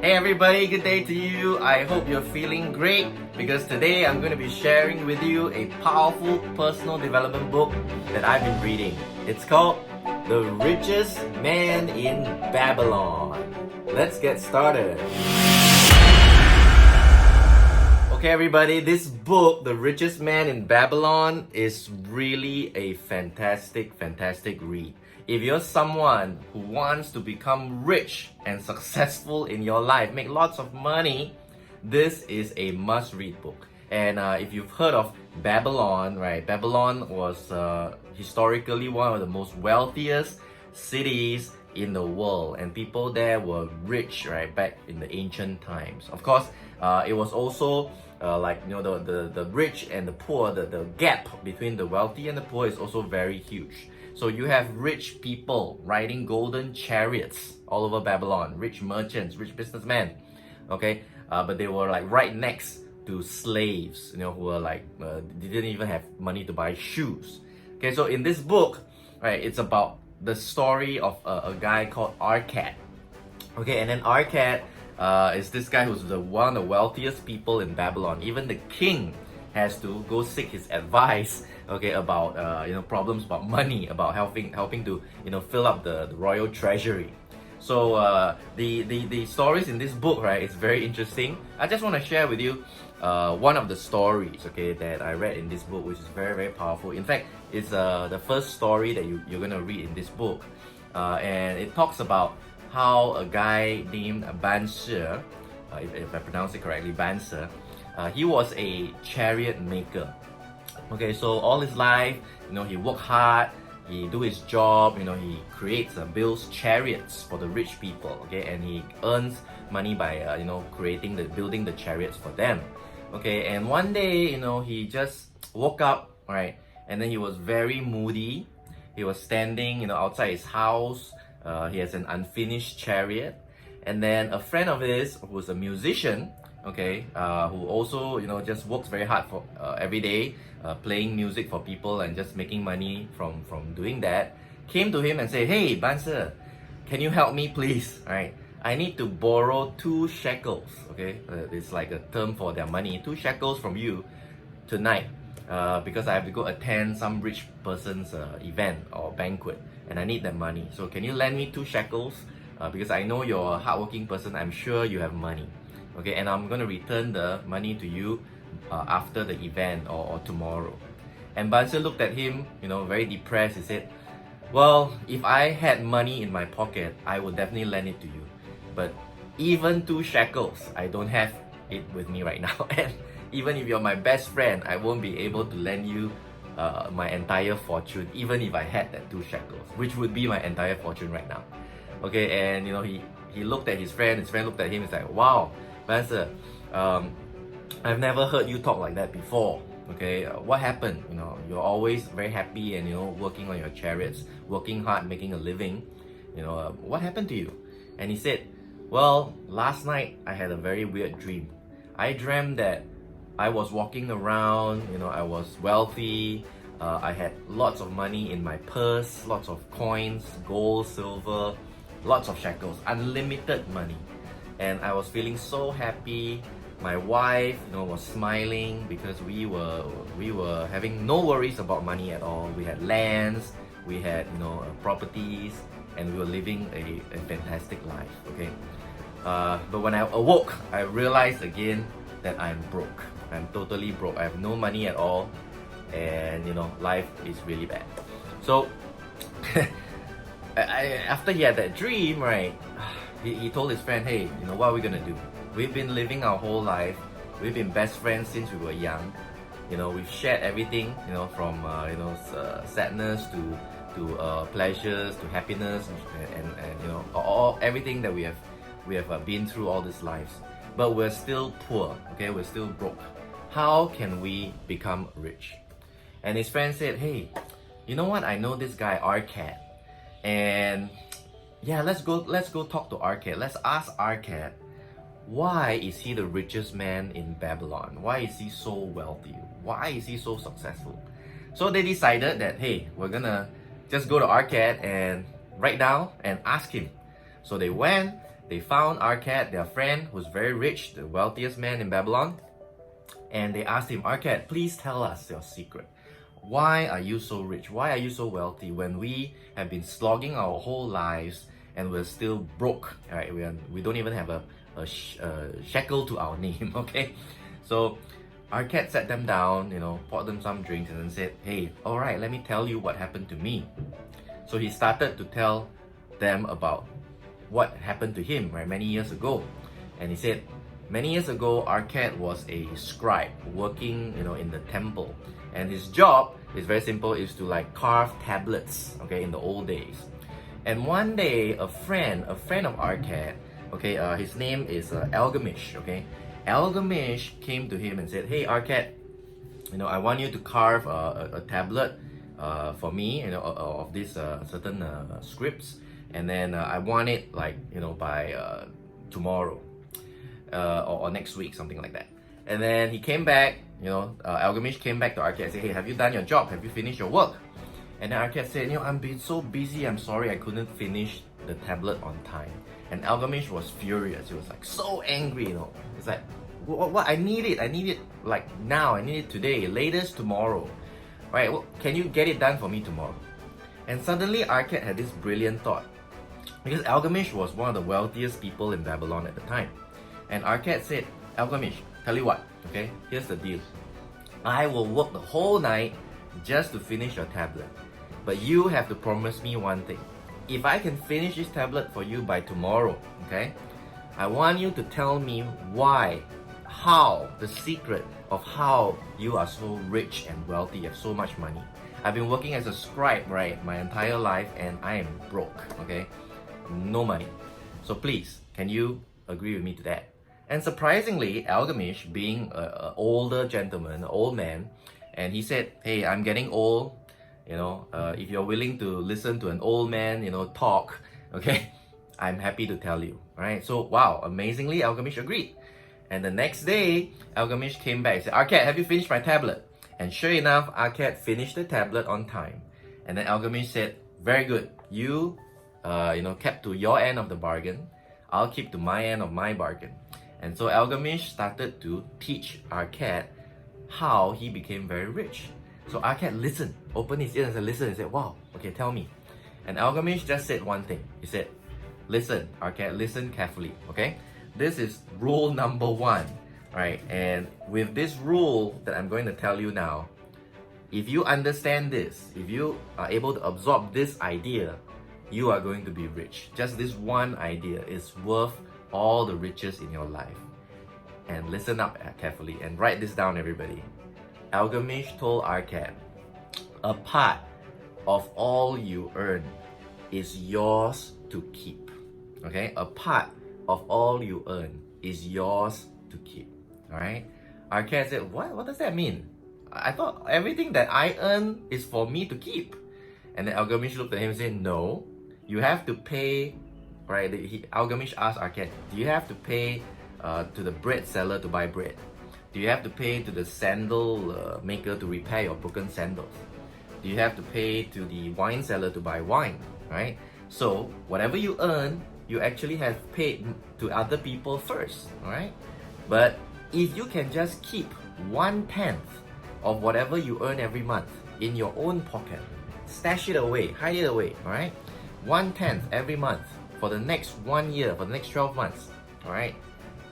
Hey everybody, good day to you. I hope you're feeling great because today I'm going to be sharing with you a powerful personal development book that I've been reading. It's called The Richest Man in Babylon. Let's get started. Okay everybody, this book, The Richest Man in Babylon, is really a fantastic read. If you're someone who wants to become rich and successful in your life, make lots of money, this is a must-read book. And if you've heard of Babylon, right? Babylon was historically one of the most wealthiest cities in the world, and people there were rich, right, back in the ancient times. Of course, it was also the rich and the poor, the gap between the wealthy and the poor is also very huge. So you have rich people riding golden chariots all over Babylon, rich merchants, rich businessmen, okay? But they were like right next to slaves, who were like, they didn't even have money to buy shoes. Okay, so in this book, right, it's about the story of a guy called Arcad. Okay, and then Arcad is this guy who's one of the wealthiest people in Babylon. Even the king has to go seek his advice, okay, about problems about money, about helping to fill up the royal treasury. So the stories in this book, right, is very interesting. I just want to share with you one of the stories, okay, that I read in this book, which is very powerful. In fact, it's the first story that you're gonna read in this book, and it talks about how a guy named Banse, if I pronounce it correctly, Banse, he was a chariot maker. Okay, so all his life, he worked hard, he do his job, he creates, builds chariots for the rich people, okay, and he earns money by, building the chariots for them. Okay, and one day, he just woke up, right, and then he was very moody. He was standing, outside his house. He has an unfinished chariot, and then a friend of his who was a musician, okay, who also just works very hard for every day, playing music for people and just making money from doing that, came to him and said, "Hey, Banse, can you help me please? Right, I need to borrow 2 shekels. Okay, it's like a term for their money. 2 shekels from you tonight, because I have to go attend some rich person's event or banquet, and I need that money. So can you lend me 2 shekels? Because I know you're a hardworking person. I'm sure you have money. Okay, and I'm going to return the money to you after the event or tomorrow." And Banse looked at him, very depressed. He said, "Well, if I had money in my pocket, I would definitely lend it to you. But even 2 shekels, I don't have it with me right now. And even if you're my best friend, I won't be able to lend you my entire fortune, even if I had that 2 shekels, which would be my entire fortune right now." Okay, and he looked at his friend looked at him, he's like, "Wow, Banse, I've never heard you talk like that before. Okay, what happened? You're always very happy and working on your chariots, working hard, making a living. What happened to you?" And he said, "Well, last night I had a very weird dream. I dreamt that I was walking around, I was wealthy, I had lots of money in my purse, lots of coins, gold, silver, lots of shekels, unlimited money. And I was feeling so happy. My wife, was smiling because we were having no worries about money at all. We had lands, we had properties, and we were living a fantastic life. Okay, but when I awoke, I realized again that I'm broke. I'm totally broke. I have no money at all, and life is really bad." So after he had that dream, right, he told his friend, "Hey, what are we gonna do? We've been living our whole life. We've been best friends since we were young. We've shared everything, from sadness to pleasures to happiness, and all everything that we have been through all these lives. But we're still poor. Okay, we're still broke. How can we become rich?" And his friend said, "Hey, you know what? I know this guy Arcad, and yeah, let's go talk to Arcad. Let's ask Arcad, why is he the richest man in Babylon? Why is he so wealthy? Why is he so successful?" So they decided that, hey, we're gonna just go to Arcad and right now and ask him. So they went, they found Arcad, their friend, who's very rich, the wealthiest man in Babylon, and they asked him, Arcad, please tell us your secret. Why are you so rich? Why are you so wealthy when we have been slogging our whole lives and we're still broke? Right? We don't even have a shekel to our name, okay? So Arcad sat them down, poured them some drinks and then said, hey, all right, let me tell you what happened to me. So he started to tell them about what happened to him, right, many years ago. And he said, many years ago, Arcad was a scribe working, in the temple. And his job is very simple, is to like carve tablets, okay, in the old days. And one day, a friend of Arcad, okay, his name is Algamish, okay. Algamish came to him and said, hey, Arcad, I want you to carve a tablet for me, of these certain scripts. And then I want it like, by tomorrow or next week, something like that. And then he came back, Algamish came back to Arcad and said, hey, have you done your job? Have you finished your work? And then Arcad said, I'm being so busy, I'm sorry I couldn't finish the tablet on time. And Algamish was furious. He was like so angry, It's like, what? I need it like now, I need it today, latest tomorrow. Right, well, can you get it done for me tomorrow? And suddenly Arcad had this brilliant thought. Because Algamish was one of the wealthiest people in Babylon at the time. And Arcad said, Algamish, tell you what, okay, here's the deal. I will work the whole night just to finish your tablet. But you have to promise me one thing. If I can finish this tablet for you by tomorrow, okay, I want you to tell me why, how, the secret of how you are so rich and wealthy, you have so much money. I've been working as a scribe, right, my entire life, and I am broke, okay? No money. So please, can you agree with me to that? And surprisingly, Algamish, being an older gentleman, an old man, and he said, hey, I'm getting old, if you're willing to listen to an old man, talk, okay, I'm happy to tell you, right? So, wow, amazingly, Algamish agreed. And the next day, Algamish came back and said, Arcad, have you finished my tablet? And sure enough, Arcad finished the tablet on time. And then Algamish said, very good, you, kept to your end of the bargain, I'll keep to my end of my bargain. And so Algamish started to teach Arcad how he became very rich. So Arcad listened, opened his ears and said, listen, and said, wow, okay, tell me. And Algamish just said one thing. He said, listen, Arcad, listen carefully, okay? This is rule number 1, right? And with this rule that I'm going to tell you now, if you understand this, if you are able to absorb this idea, you are going to be rich. Just this one idea is worth all the riches in your life. And listen up carefully and write this down, everybody. Algamish told Arcad, a part of all you earn is yours to keep. Okay? A part of all you earn is yours to keep. Alright? Arcad said, what does that mean? I thought everything that I earn is for me to keep. And then Algamish looked at him and said, no, you have to pay, right? Algamish asked Arcad, do you have to pay to the bread seller to buy bread? Do you have to pay to the sandal maker to repair your broken sandals? Do you have to pay to the wine seller to buy wine, right? So whatever you earn, you actually have paid to other people first, right? But if you can just keep 1/10 of whatever you earn every month in your own pocket, stash it away, hide it away, all right? 1/10 every month for the next 1 year, for the next 12 months, all right?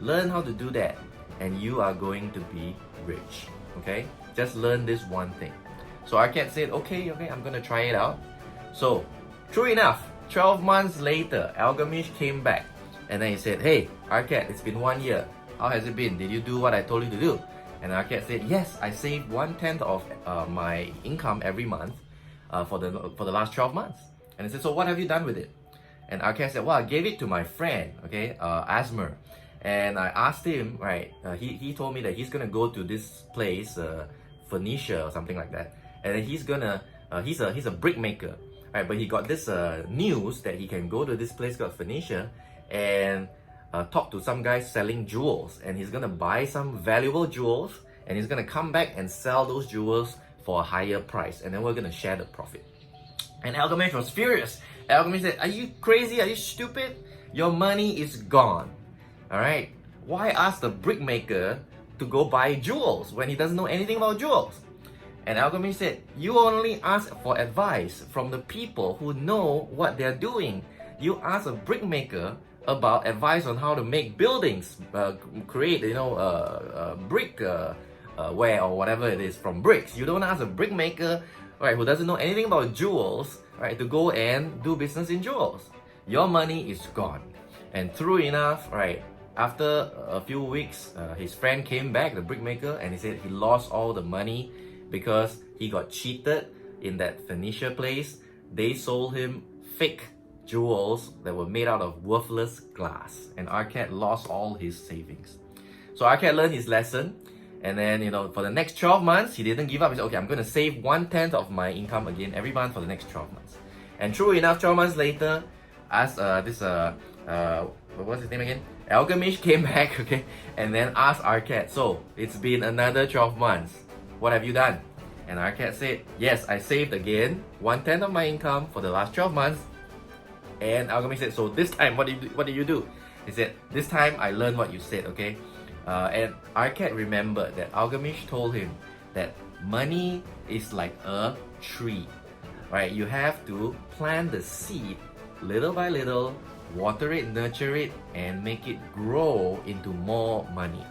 Learn how to do that and you are going to be rich, okay? Just learn this one thing. So Arcad said, okay, I'm gonna try it out. So, true enough, 12 months later, Algamish came back and then he said, hey, Arcad, it's been 1 year. How has it been? Did you do what I told you to do? And Arcad said, yes, I saved 1/10 of my income every month for the last 12 months. And he said, so what have you done with it? And Arcad said, well, I gave it to my friend, okay, Asmer. And I asked him, right, he told me that he's gonna go to this place, Phoenicia or something like that. And then he's gonna, he's a brick maker, right? But he got this news that he can go to this place called Phoenicia and talk to some guy selling jewels. And he's gonna buy some valuable jewels and he's gonna come back and sell those jewels for a higher price. And then we're gonna share the profit. And Algamish was furious. Algamish said, are you crazy? Are you stupid? Your money is gone. Alright? Why ask the brickmaker to go buy jewels when he doesn't know anything about jewels? And Alchemist said, you only ask for advice from the people who know what they're doing. You ask a brickmaker about advice on how to make buildings, create, brick ware or whatever it is from bricks. You don't ask a brickmaker, right, who doesn't know anything about jewels, right, to go and do business in jewels. Your money is gone. And true enough, right, after a few weeks, his friend came back, the brickmaker, and he said he lost all the money because he got cheated in that furniture place. They sold him fake jewels that were made out of worthless glass, and Arcad lost all his savings. So Arcad learned his lesson, and then for the next 12 months he didn't give up. He said, okay, I'm going to save 1/10 of my income again every month for the next 12 months. And true enough, 12 months later, as what's his name again? Alchemist came back, okay, and then asked Arcad, so it's been another 12 months. What have you done? And Arcad said, yes, I saved again 1/10 of my income for the last 12 months. And Alchemist said, so this time, what did you do? He said, this time I learned what you said, okay? And Arcad remembered that Alchemist told him that money is like a tree, right? You have to plant the seed little by little, water it, nurture it, and make it grow into more money,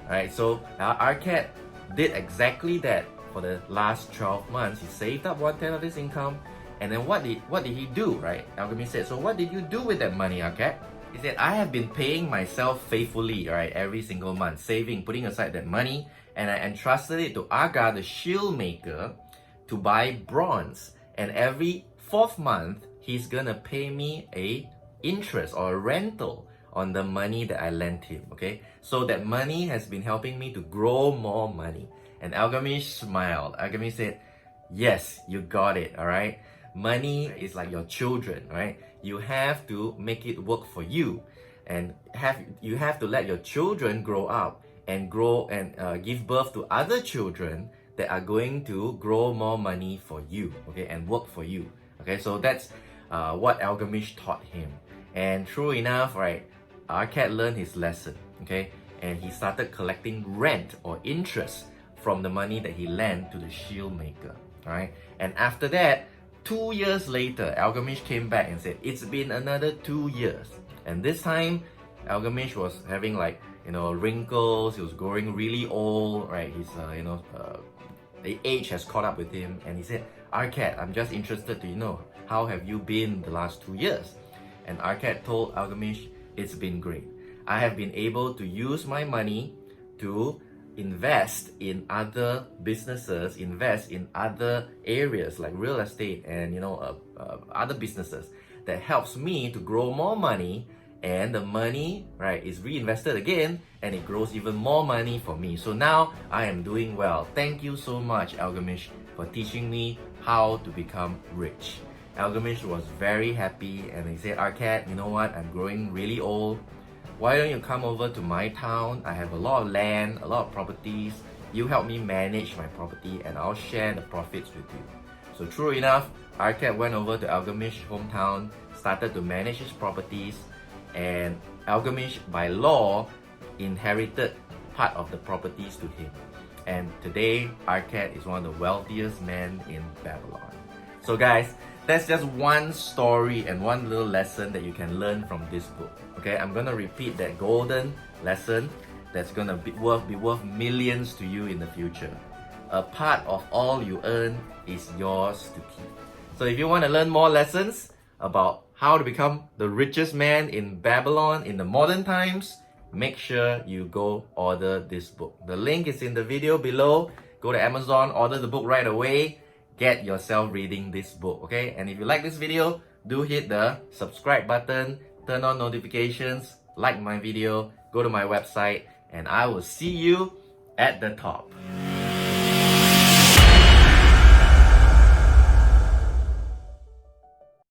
right? So Arcad did exactly that for the last 12 months. He saved up 1/10 of his income. And then what did he do, right? Alchemist said, so what did you do with that money, Arcad? He said, I have been paying myself faithfully, right, every single month, saving, putting aside that money, and I entrusted it to Aga, the shield maker, to buy bronze. And every 4th month, he's gonna pay me a interest or a rental on the money that I lent him, okay? So that money has been helping me to grow more money. And Alchemist smiled. Alchemist said, yes, you got it, all right? Money is like your children, right? You have to make it work for you, and you have to let your children grow up and give birth to other children that are going to grow more money for you, okay, and work for you, okay? So that's what Alchemist taught him. And true enough, right, Arcad learned his lesson, okay, and he started collecting rent or interest from the money that he lent to the shield maker, right? And after that, 2 years later, Alchemist came back and said, it's been another 2 years. And this time, Alchemist was having wrinkles, he was growing really old, right? His, the age has caught up with him. And he said, Arcad, I'm just interested to how have you been the last 2 years? And Arcad told Alchemist, it's been great. I have been able to use my money to invest in other businesses, invest in other areas like real estate and other businesses that helps me to grow more money, and the money, right, is reinvested again and it grows even more money for me. So now I am doing well. Thank you so much, Alchemist, for teaching me how to become rich. Alchemist was very happy and he said, Arcad, you know what, I'm growing really old. Why don't you come over to my town? I have a lot of land, a lot of properties. You help me manage my property and I'll share the profits with you. So true enough, Arcad went over to Alchemist's hometown, started to manage his properties, and Alchemist, by law, inherited part of the properties to him. And today, Arcad is one of the wealthiest men in Babylon. So guys, that's just one story and one little lesson that you can learn from this book. Okay, I'm gonna repeat that golden lesson that's gonna be worth millions to you in the future. A part of all you earn is yours to keep. So if you want to learn more lessons about how to become the richest man in Babylon in the modern times, make sure you go order this book. The link is in the video below. Go to Amazon, order the book right away. Get yourself reading this book, okay? And if you like this video, do hit the subscribe button, turn on notifications, like my video, go to my website, and I will see you at the top.